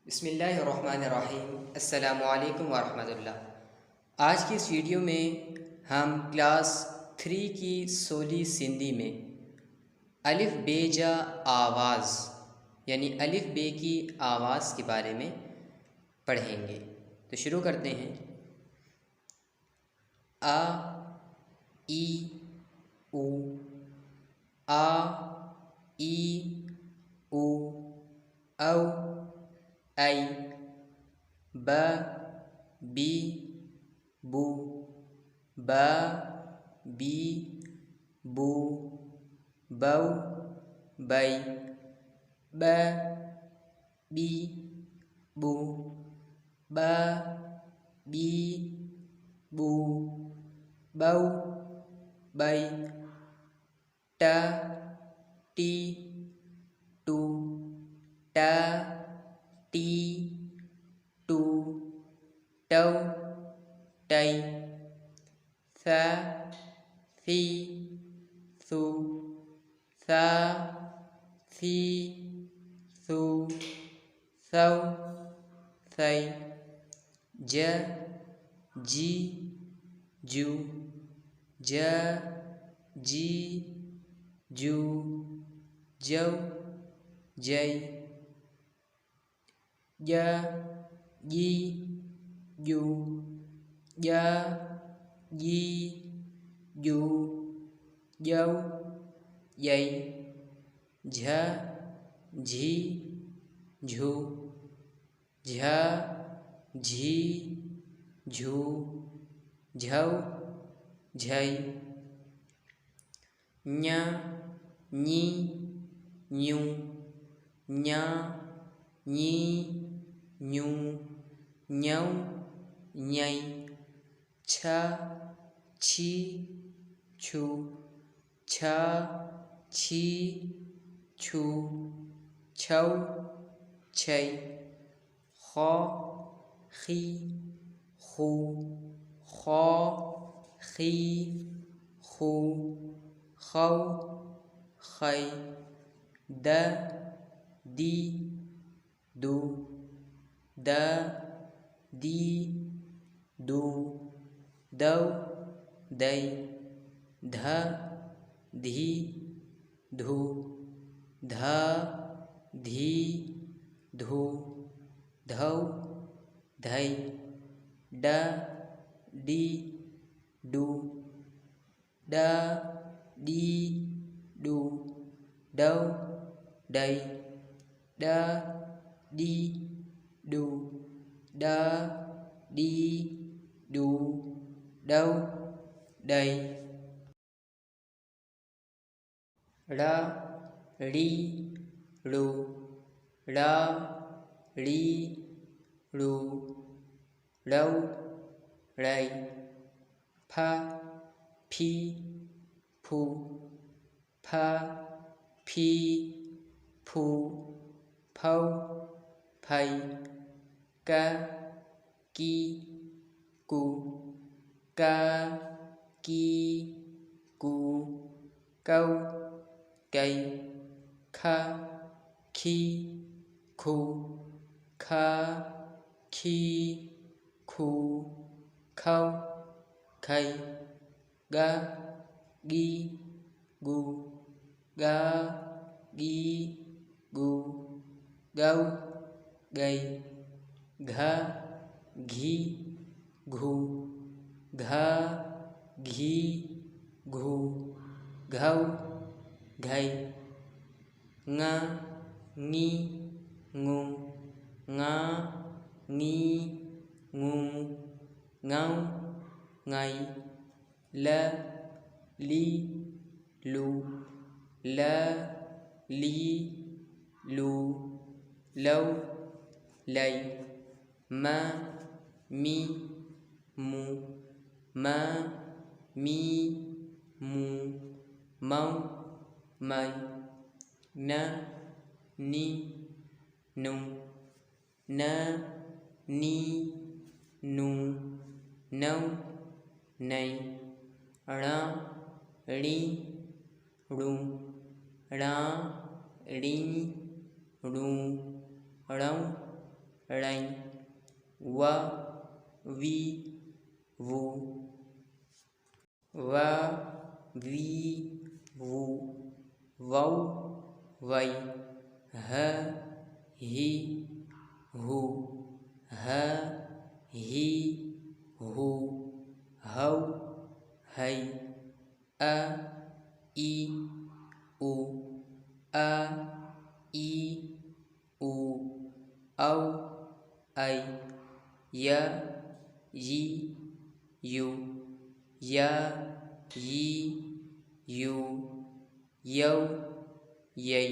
बिस्मिल्लाहिर्रहमानिर्रहीम। अस्सलामुअलैकुम वरहमतुल्लाह। आज की इस वीडियो में हम क्लास 3 की सोली सिंधी में अलिफ बेजा आवाज़ यानी अलिफ बे की आवाज़ के बारे में पढ़ेंगे। तो शुरू करते हैं। आ ई उ, आ ई उ, औ ऐ, ब बी बू, ब बी बू, बौ बै, ब बी बू, ब बी बू, बौ बै, ट टी टू, ट टी टू, टौ टै, थ थी थू, थ थी थू, थौ थै, ज जी जू, ज जी जू, जौ जै, ज जी जू, ज जी जू, जौ यै, झ झी झू, झ झी झू, झौ झै, ञ ञी ञू, ञ ञी ञू, ञौ ञै, छ छी छू, छ छी छू, छौ छै, ख खी खू, ख खी खू, खौ खै, द दी दू, द दी दू, दौ दै, ध धी धू, ध धी धू, धौ धै, ड डी डू, ड डी डू, डौ डै, ड डी डू, ड डी डू, डौ डै, ड़ ड़ी ड़ू, ड़ ड़ी ड़ू, ड़ौ ड़ै, फ फी फू, फ फी फू, फौ फै, क की कू, क की कू, कौ कै, ख खी खू, ख खी खू, खौ खै, ग गी गू, ग गी गू, गौ गै, घ घी घू, घ घी घू, घौ घै, ङ ङी ङू, ङ ङी ङू, ङौ ङै, ल ली लू, ल ली लू, लौ लै, म मी मू, म मी मू, मौ मै, न नी नू, न नी नू, नौ नै, ण णी णू, ण णी णू, णौ ळै व वी वू व वी वू वौ वै ह ही हू ह ही हू हौ है अ ई उ अ ई उ औ ऐ य यी यू य यी यू यौ यै